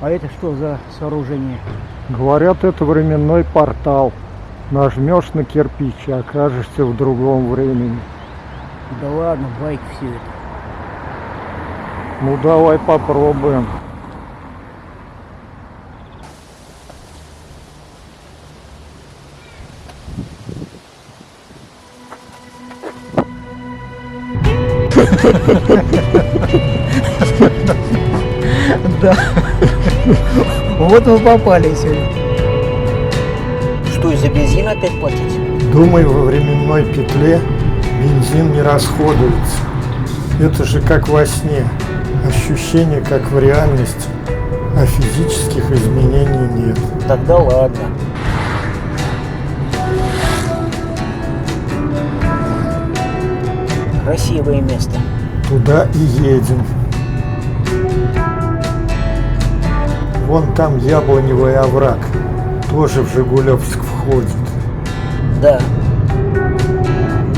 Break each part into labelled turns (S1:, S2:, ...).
S1: А это что за сооружение?
S2: Говорят, это временной портал. Нажмешь на кирпич и окажешься в другом времени.
S1: Да ладно, байк все это.
S2: Ну давай попробуем.
S1: Да. Вот мы попали сегодня. Что, из-за бензина опять платить?
S2: Думай, во временной петле бензин не расходуется. Это же как во сне. Ощущение как в реальности, а физических изменений нет.
S1: Тогда ладно. Красивое место.
S2: Туда и едем. Вон там яблоневый овраг, тоже в Жигулевск входит.
S1: Да.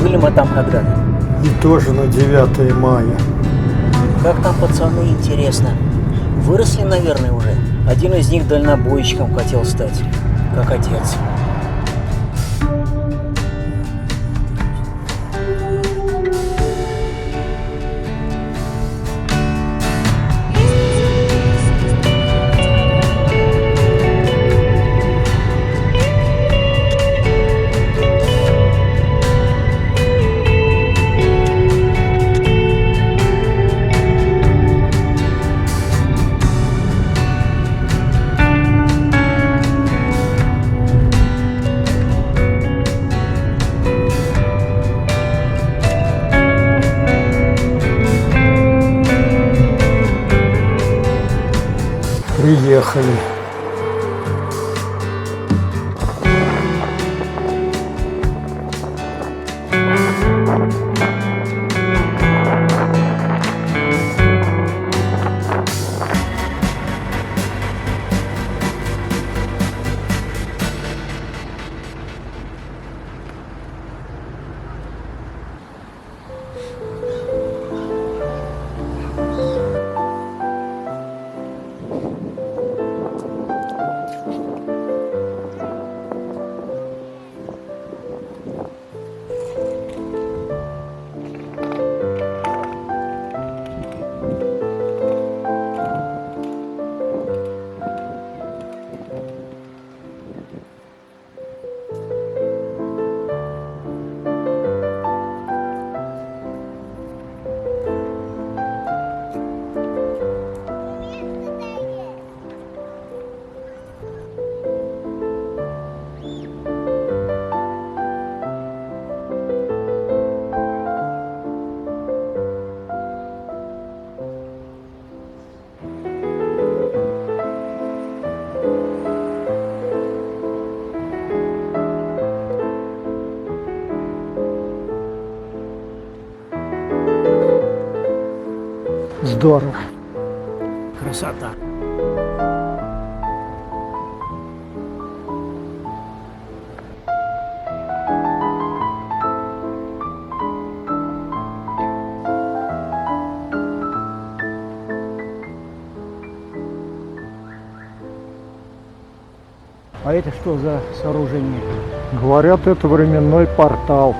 S1: Были мы там когда-то.
S2: И тоже на 9 мая.
S1: Как там пацаны, интересно? Выросли, наверное, уже. Один из них дальнобойщиком хотел стать, как отец.
S2: Приехали. Здорово.
S1: Красота. А это что за сооружение?
S2: Говорят, это временной портал.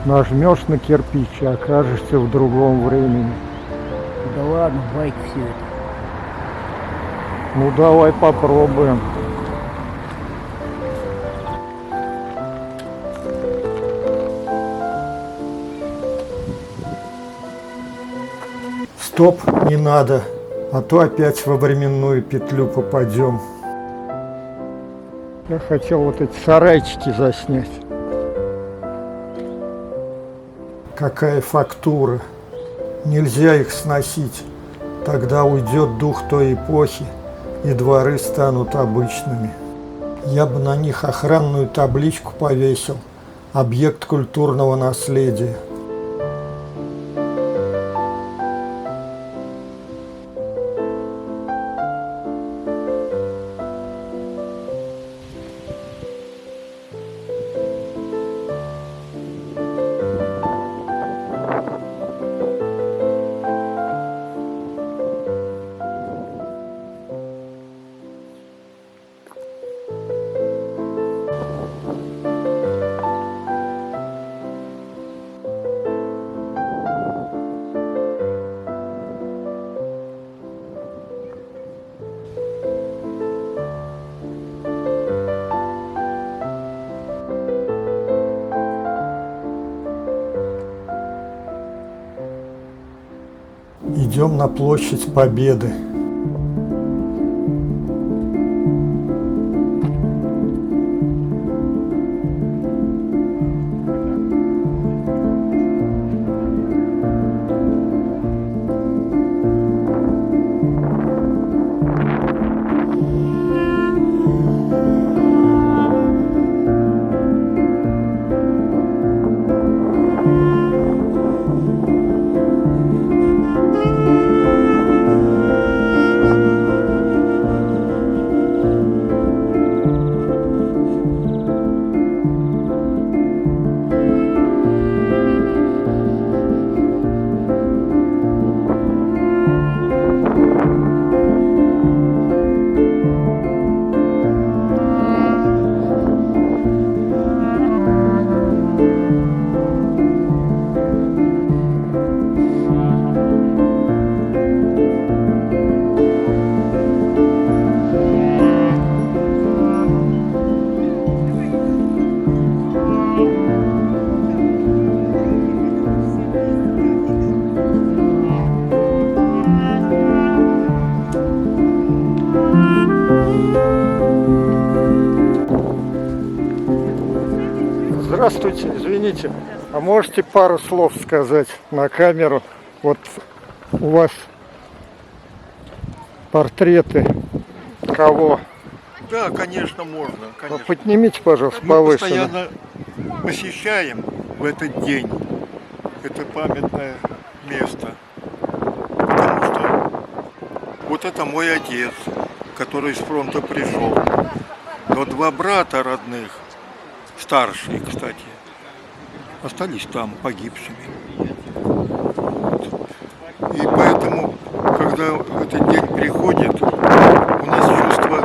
S2: Нажмешь на кирпич и окажешься в другом времени.
S1: Да ладно, байк все это.
S2: Ну давай попробуем. Стоп, не надо, а то опять во временную петлю попадем. Я хотел вот эти сарайчики заснять. Какая фактура. Нельзя их сносить. Тогда уйдет дух той эпохи, и дворы станут обычными. Я бы на них охранную табличку повесил. Объект культурного наследия. Идем на площадь Победы. Здравствуйте, извините, а можете пару слов сказать на камеру? Вот у вас портреты кого?
S3: Да, конечно, можно. Конечно.
S2: Поднимите, пожалуйста,
S3: Мы
S2: повыше.
S3: постоянно посещаем в этот день это памятное место. Потому что вот это мой отец, который с фронта пришел. Но два брата родных, старшие, кстати, остались там погибшими. И поэтому, когда этот день приходит, у нас чувство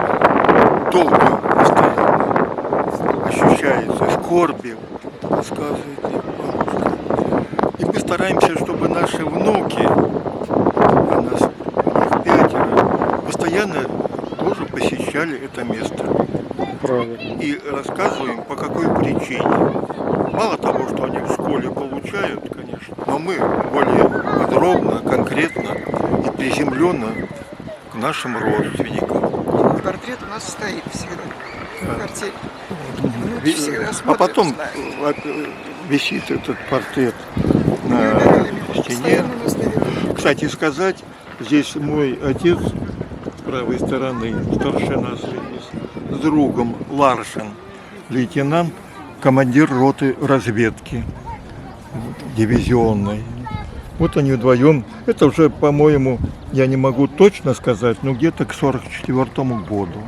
S3: долга постоянно ощущается, скорби, рассказывает бабушка. И мы стараемся, чтобы наши внуки, а нас их 5, постоянно тоже посещали это место.
S2: Правильно.
S3: И рассказываем, по какой причине. Мало того, что они в школе получают, конечно, но мы более подробно, конкретно и приземленно к нашим родственникам.
S4: Портрет у нас стоит всегда в квартире.
S3: А потом висит этот портрет на стене. Кстати сказать, здесь мой отец с правой стороны, старшина с другом Ларшин, лейтенант, командир роты разведки дивизионной. Вот они вдвоем. Это уже, по-моему, я не могу точно сказать, но где-то к 1944 году.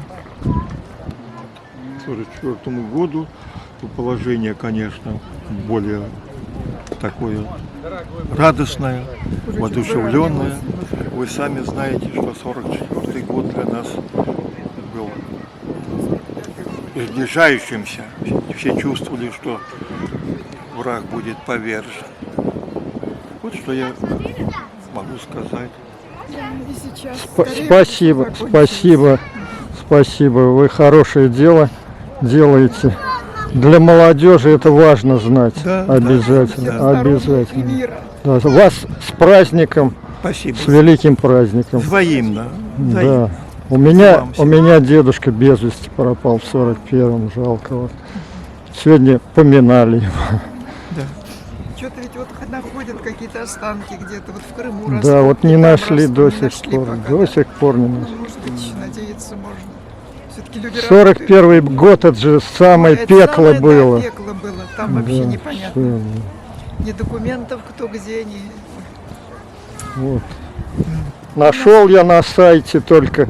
S3: К 1944 году положение, конечно, более такое радостное, воодушевленное. Вы сами знаете, что 1944 год для нас был приближающимся. Все чувствовали, что враг будет повержен. Вот что я могу сказать.
S2: Спасибо. Вы хорошее дело делаете. Для молодежи это важно знать.
S3: Да,
S2: обязательно. Да, вас с праздником.
S3: Спасибо.
S2: С великим праздником.
S3: Взаимно.
S2: Да. У меня дедушка без вести пропал в 41-м, жалко. Вот. Сегодня поминали его.
S3: Да.
S4: Что-то ведь вот находят какие-то останки где-то вот в Крыму.
S2: Да, вот не нашли до сих пор. До сих пор не нашли.
S4: Может быть, надеяться можно. Все-таки люди
S2: 41-й год, это же самое пекло было.
S4: Да, пекло было. Там вообще
S2: Да,
S4: непонятно.
S2: все.
S4: Ни документов, кто где, ни...
S2: Вот. Нашел я на сайте только,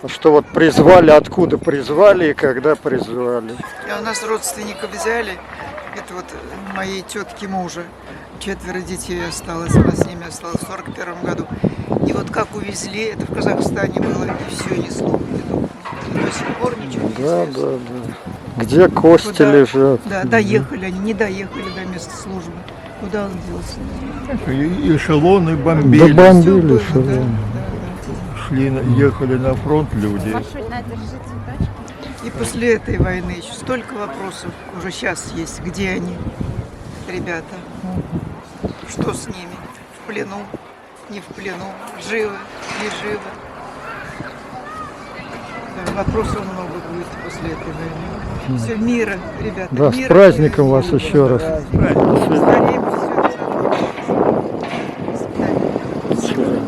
S2: что вот призвали, откуда призвали и когда призвали.
S4: А у нас родственников взяли, это вот моей тетки мужа, 4 детей осталось, она с ними осталась в 41 году. И вот как увезли, это в Казахстане было, и все, ни слова, ни духу. До сих пор ничего не известно.
S2: Да. Где кости
S4: Куда?
S2: лежат.
S4: Да, доехали они, не доехали до места службы. Куда он делся?
S3: И эшелоны бомбили.
S2: Да бомбили,
S4: Всё было,
S2: что
S4: да,
S2: ли.
S3: Ехали на фронт люди.
S4: И после этой войны еще столько вопросов уже сейчас есть. Где они, ребята? Что с ними? В плену? не в плену, живы, не живы. Да, вопросов много будет после этой войны. Все, мира, ребята.
S2: Да, с
S4: мира,
S2: праздником
S4: мира,
S2: вас
S4: мира.
S2: еще раз. До свидания.
S4: Скорее всё. До свидания.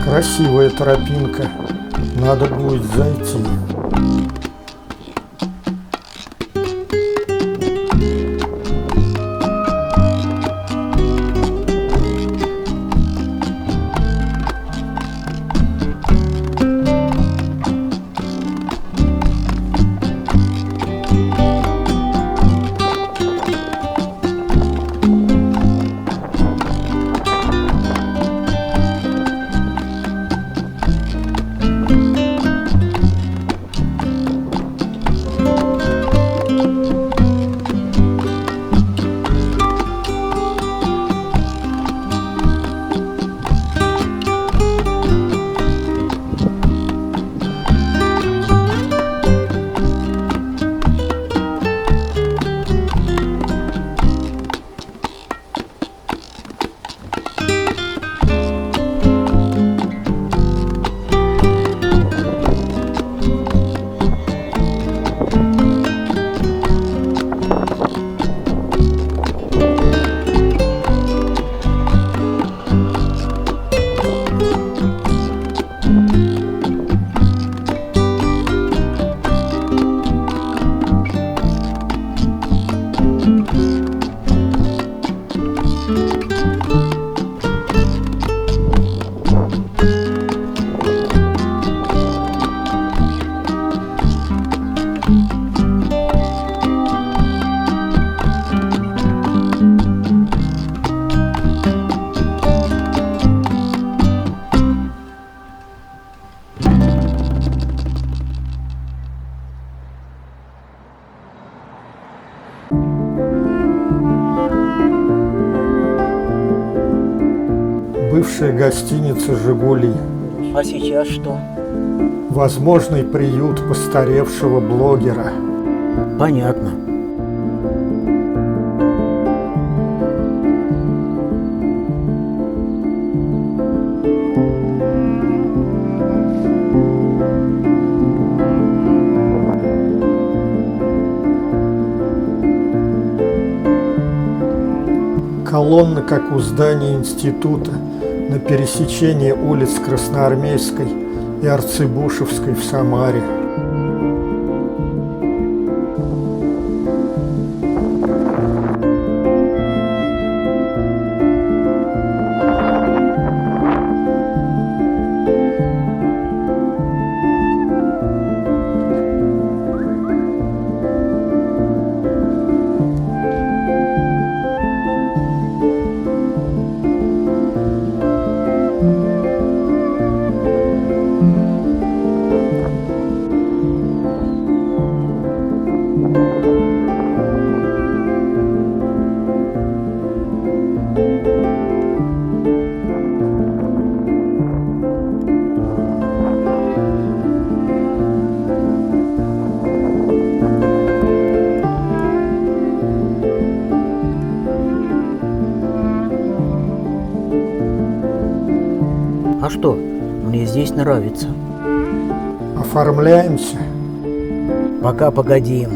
S2: Красивая тропинка. Надо будет зайти. Бывшая гостиница «Жигули».
S1: А сейчас что?
S2: Возможный приют постаревшего блогера.
S1: Понятно.
S2: Колонна, как у здания института, на пересечении улиц Красноармейской и Арцебушевской в Самаре.
S1: А что? Мне здесь нравится.
S2: Оформляемся.
S1: Пока погодим.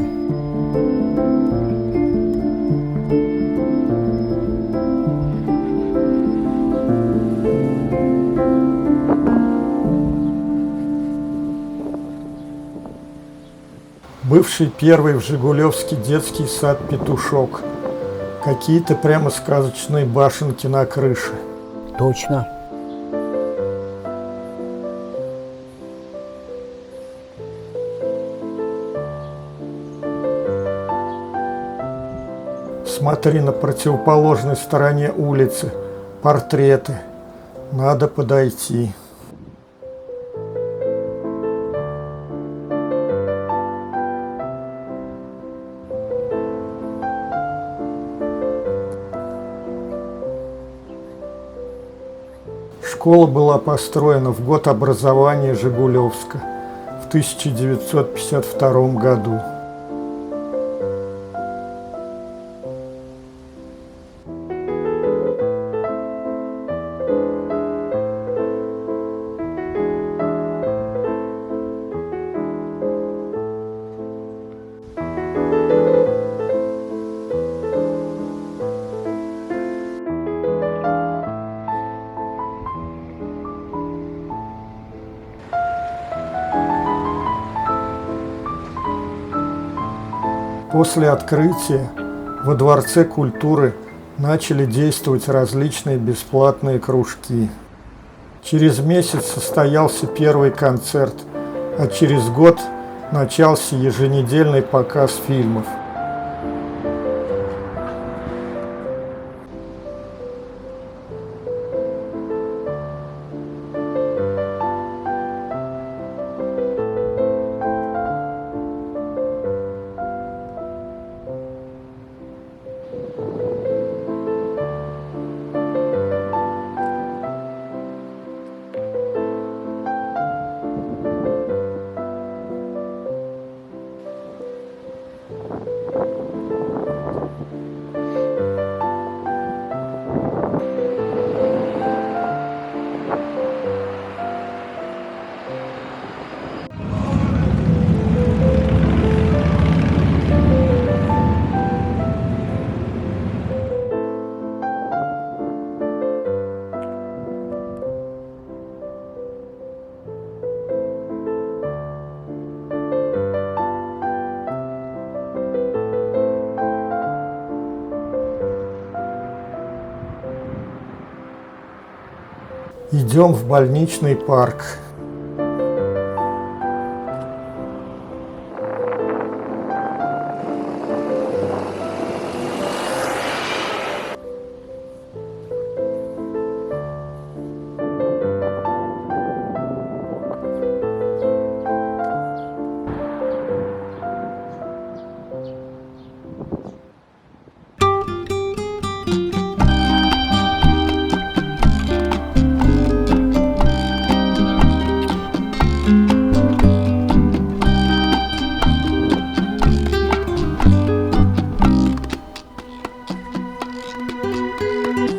S2: Бывший первый в Жигулевске детский сад «Петушок». Какие-то прямо сказочные башенки на крыше.
S1: Точно.
S2: Смотри, на противоположной стороне улицы портреты. Надо подойти. Школа была построена в год образования Жигулевска в 1952 году. После открытия во Дворце культуры начали действовать различные бесплатные кружки. Через месяц состоялся первый концерт, а через год начался еженедельный показ фильмов. Идем в больничный парк.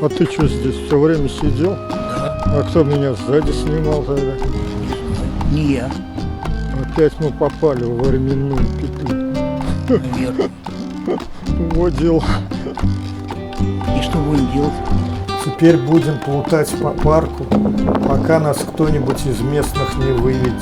S2: А ты что здесь все время сидел?
S1: Да.
S2: А кто меня сзади снимал тогда?
S1: Не я.
S2: Опять мы попали в временную петлю.
S1: Наверное.
S2: Вот дела.
S1: И что будем делать?
S2: Теперь будем плутать по парку, пока нас кто-нибудь из местных не выведет.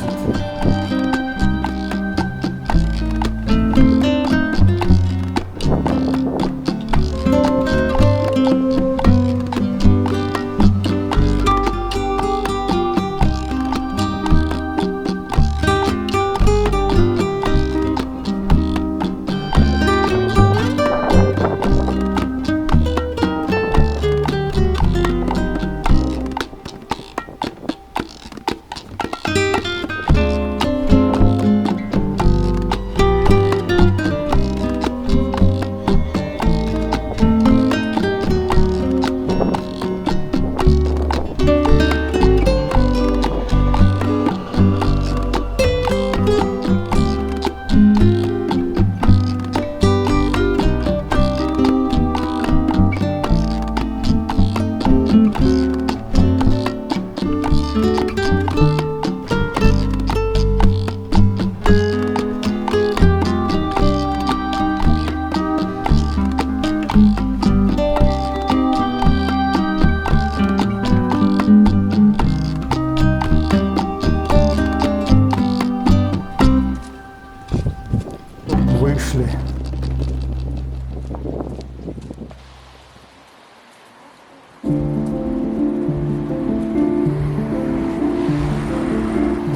S2: вышли.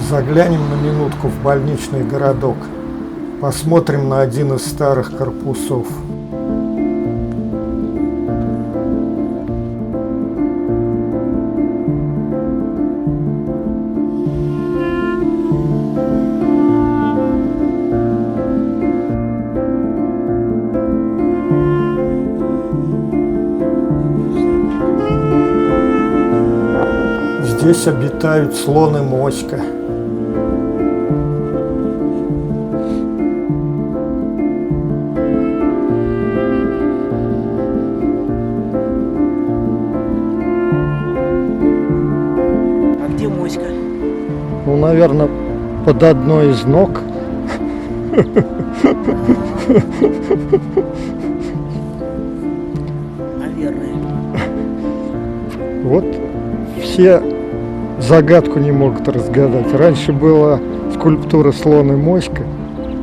S2: Заглянем на минутку в больничный городок. Посмотрим на один из старых корпусов. Здесь обитают слон и моська.
S1: А где моська?
S2: Ну, наверное, под одной из ног.
S1: Наверное.
S2: Вот все загадку не могут разгадать. Раньше была скульптура слон и моська,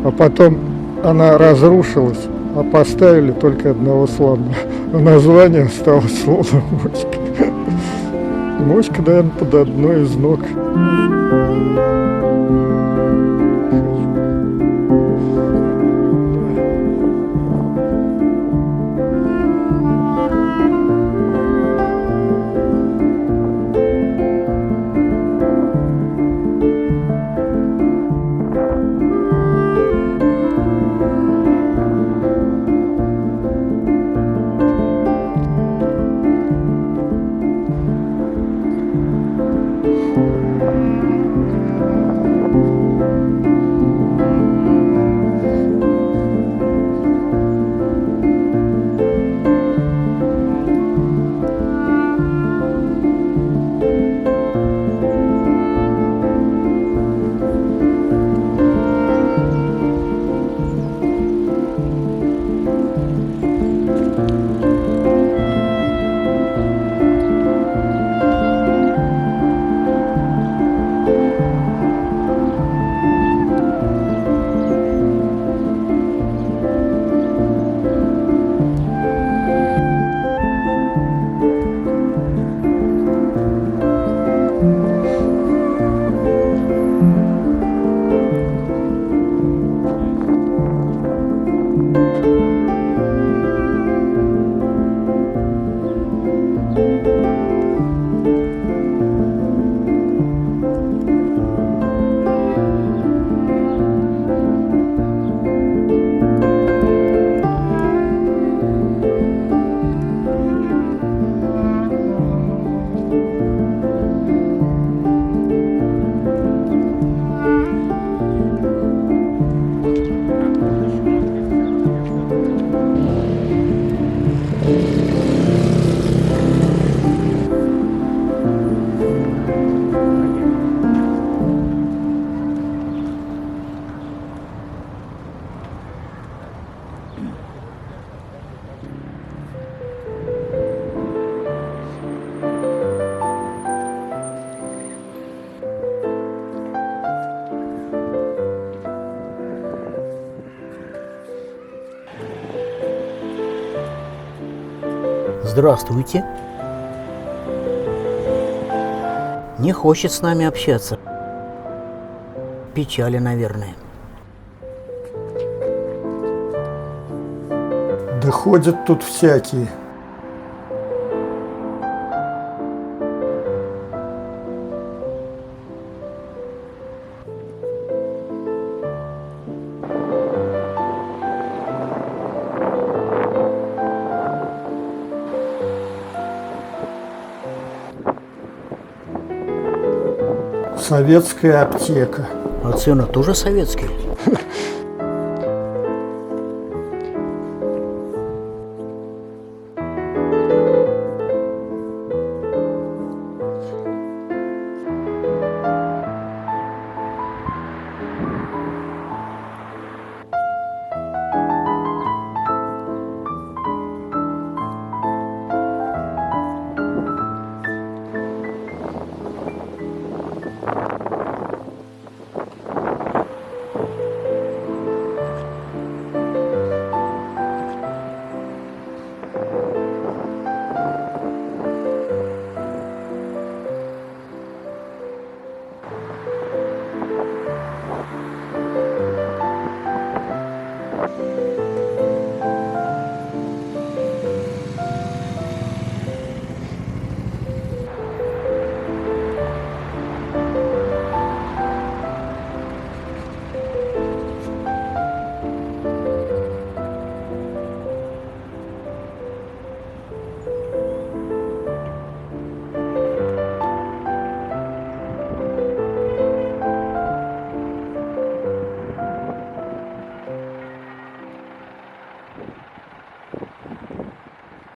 S2: а потом она разрушилась, а поставили только одного слона. А название осталось слон и моська. Моська, наверное, под одной из ног.
S1: Здравствуйте. Не хочет с нами общаться. Печали, наверное.
S2: Да ходят тут всякие. Советская аптека.
S1: А цены тоже советские?